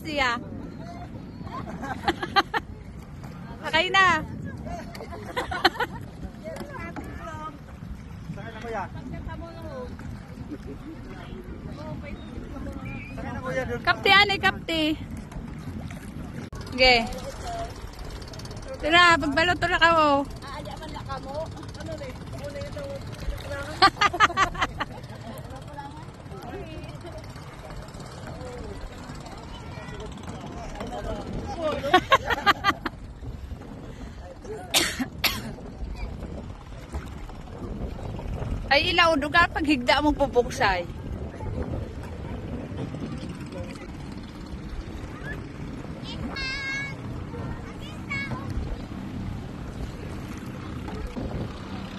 siya. Sakay na. Sakay na kuya. Sakay na kuya doon. Kapti, ani, kapti. Okay. Tira, pagbalot na ka mo. Aadya man na kamo. Ano ni? Muna ito. Ay ilaw, duga pag higda mong pupuksay.